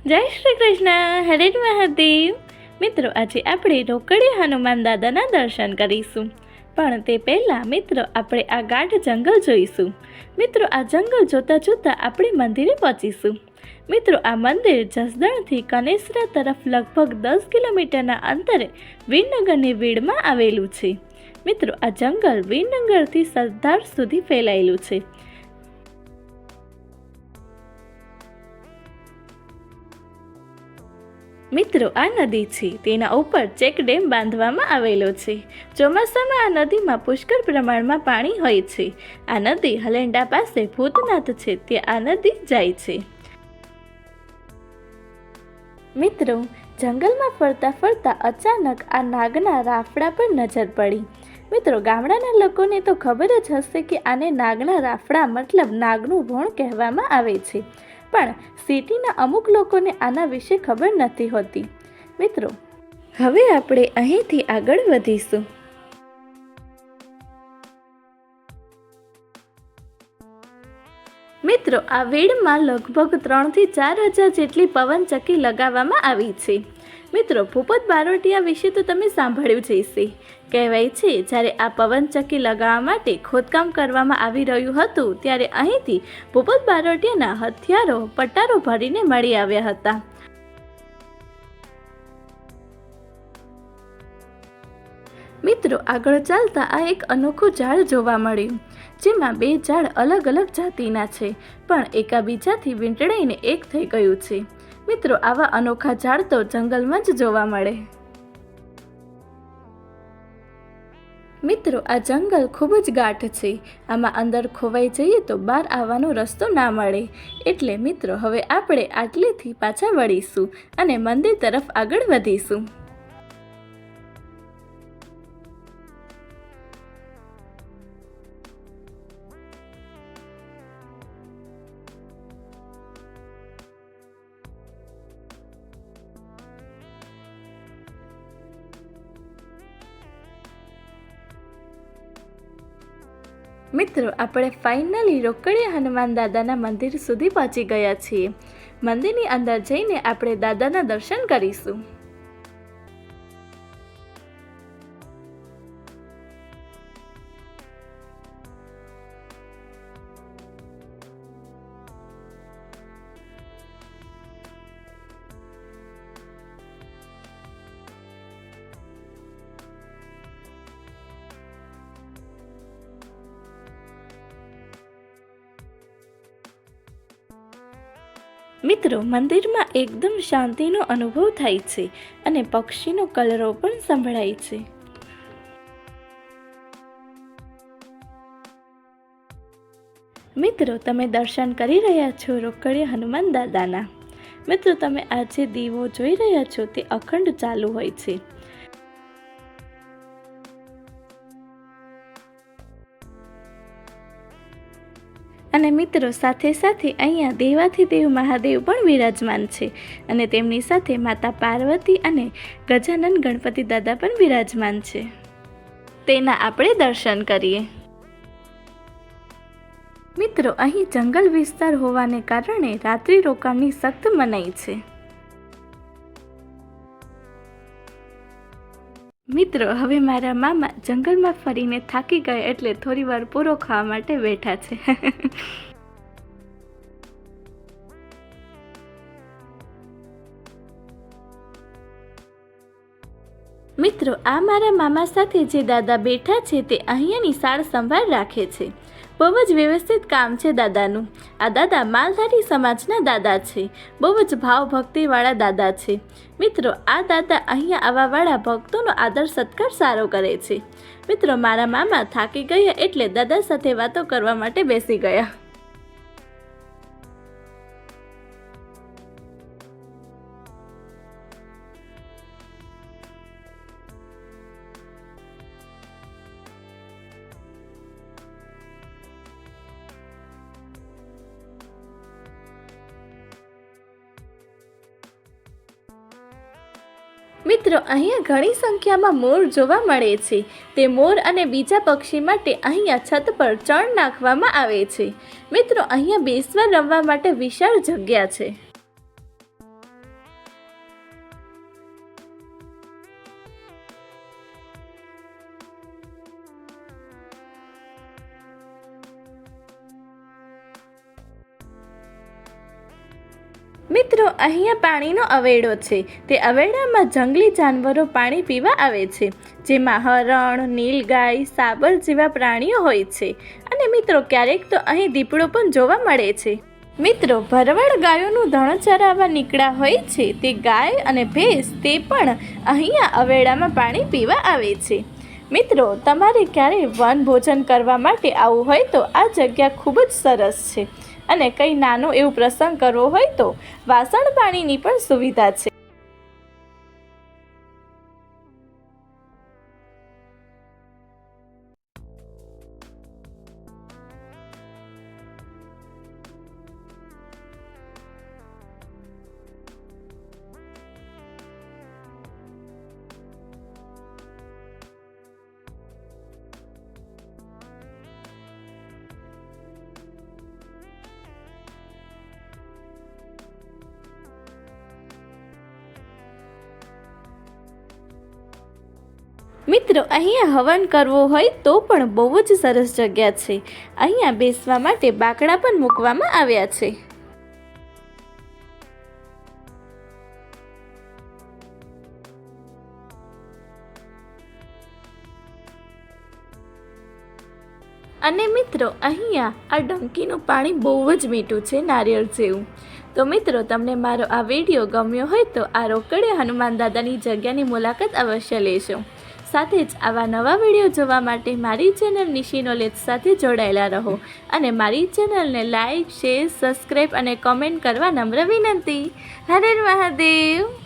જય શ્રી કૃષ્ણ, હરે મહાદેવ. મિત્રો, આજે આપણે રોકડિયા હનુમાન દાદાના દર્શન કરીશું. પણ તે પહેલાં મિત્રો આપણે આ ગાઢ જંગલ જોઈશું. મિત્રો, આ જંગલ જોતાં જોતાં આપણે મંદિરે પહોંચીશું. મિત્રો, આ મંદિર જસદણથી કનેસરા તરફ લગભગ 10 કિલોમીટરના અંતરે વીરનગરની વીડમાં આવેલું છે. મિત્રો, આ જંગલ વીરનગરથી સરદાર સુધી ફેલાયેલું છે. મિત્રો, આ નદી છે, તેના ઉપર ચેક ડેમ બાંધવામાં આવેલો છે. ચોમાસામાં આ નદીમાં પુષ્કળ પ્રમાણમાં પાણી હોય છે. આ નદી હલેન્ડા પાસે ભૂતનાથ છે, ત્યાં આ નદી જાય છે. મિત્રો, જંગલમાં ફરતા ફરતા અચાનક આ નાગના રાફડા પર નજર પડી. મિત્રો, ગામડાના લોકોને તો ખબર જ હશે કે આને નાગના રાફડા મતલબ નાગનું ભોણ કહેવામાં આવે છે. પણ સિટીના અમુક લોકોને આના વિશે ખબર નથી હોતી. મિત્રો, હવે આપણે અહીંથી આગળ વધીશું. મિત્રો, આ વીડમાં લગભગ 3 થી 4 હજાર જેટલી પવનચક્કી લગાવવામાં આવી છે. મિત્રો, ભૂપત બારોટિયા વિશે તો તમે સાંભળ્યું જ હશે. કહેવાય છે જ્યારે આ પવનચક્કી લગાવવા માટે ખોદકામ કરવામાં આવી રહ્યું હતું ત્યારે અહીંથી ભૂપત બારોટિયાના હથિયારો પટારો ભરીને મળી આવ્યા હતા. મિત્રો, આગળ ચાલતા આ એક અનોખું ઝાડ જોવા મળ્યું, જેમાં 2 ઝાડ અલગ અલગ જાતિના છે પણ એકાબીજાથી વીંટળાઈને એક થઈ ગયું છે. મિત્રો, આવા અનોખા ઝાડ તો જંગલમાં જ જોવા મળે. મિત્રો, આ જંગલ ખૂબ જ ગાઢ છે. આમાં અંદર ખોવાઈ જઈએ તો બહાર આવવાનો રસ્તો ના મળે. એટલે મિત્રો, હવે આપણે આટલેથી પાછા વળીશું અને મંદિર તરફ આગળ વધીશું. મિત્રો, આપણે ફાઇનલી રોકડિયા હનુમાન દાદાના મંદિર સુધી પહોંચી ગયા છીએ. મંદિરની અંદર જઈને આપણે દાદાના દર્શન કરીશું. મિત્રો, મંદિરમાં એકદમ શાંતિનો અનુભવ થાય છે અને પક્ષીનો કલરવ પણ સંભળાય છે. મિત્રો, તમે દર્શન કરી રહ્યા છો રોકડિયા હનુમાન દાદાના. મિત્રો, તમે આ જે દીવો જોઈ રહ્યા છો તે અખંડ ચાલુ હોય છે. અને મિત્રો, સાથે સાથે અહીંયા દેવાધિદેવ મહાદેવ પણ વિરાજમાન છે અને તેમની સાથે માતા પાર્વતી અને ગજાનન ગણપતિ દાદા પણ વિરાજમાન છે. તેના આપણે દર્શન કરીએ. મિત્રો, અહીં જંગલ વિસ્તાર હોવાને કારણે રાત્રિ રોકાણની સખ્ત મનાઈ છે. મિત્રો, હવે મારા મામા જંગલમાં ફરીને થાકી ગયા એટલે થોડી વાર પૂરો ખાવા માટે બેઠા છે. મિત્રો, આ મારા મામા સાથે જે દાદા બેઠા છે તે અહીંયાની સાર સંભાળ રાખે છે. બહુ જ વ્યવસ્થિત કામ છે દાદાનું. આ દાદા માલધારી સમાજના દાદા છે. બહુ જ ભાવ ભક્તિવાળા દાદા છે. મિત્રો, આ દાદા અહીંયા આવવાવાળા ભક્તોનો આદર સત્કાર સારો કરે છે. મિત્રો, મારા મામા થાકી ગયા એટલે દાદા સાથે વાતો કરવા માટે બેસી ગયા. મિત્રો, અહીંયા ઘણી સંખ્યામાં મોર જોવા મળે છે. તે મોર અને બીજા પક્ષી માટે અહીંયા છત પર ચણ નાખવામાં આવે છે. મિત્રો, અહીંયા બેસવા રમવા માટે વિશાળ જગ્યા છે. મિત્રો, અહીંયા પાણીનો અવેડો છે. તે અવેડામાં જંગલી જાનવરો પાણી પીવા આવે છે, જેમાં હરણ, નીલગાય, સાબર જેવા પ્રાણીઓ હોય છે. અને મિત્રો, ક્યારેક તો અહીં દીપડો પણ જોવા મળે છે. મિત્રો, ભરવાડ ગાયોનું ધણ ચરાવવા નીકળ્યા હોય છે. તે ગાય અને ભેંસ તે પણ અહીંયા અવેડામાં પાણી પીવા આવે છે. મિત્રો, તમારે ક્યારેય વનભોજન કરવા માટે આવવું હોય તો આ જગ્યા ખૂબ જ સરસ છે. અને કંઈ નાનો એવો પ્રસંગ કરવો હોય તો વાસણ પાણીની પણ સુવિધા છે. મિત્રો, અહીંયા હવન કરવો હોય તો પણ બહુ જ સરસ જગ્યા છે. અહીંયા બેસવા માટે બાકડા પણ મૂકવામાં આવ્યા છે. અને મિત્રો, અહીંયા આ ડંકીનું પાણી બહુ જ મીઠું છે, નારિયેળ જેવું. તો મિત્રો, તમને મારો આ વિડીયો ગમ્યો હોય તો આ રોકડિયા હનુમાન દાદાની જગ્યાની મુલાકાત અવશ્ય લેશો. સાથે જ આવા નવા વિડીયો જોવા માટે મારી ચેનલ નિશી નોલેજ સાથે જોડાયેલા રહો. અને મારી ચેનલને લાઈક, શેર, સબસ્ક્રાઈબ અને કોમેન્ટ કરવા નમ્ર વિનંતી. હર હર મહાદેવ.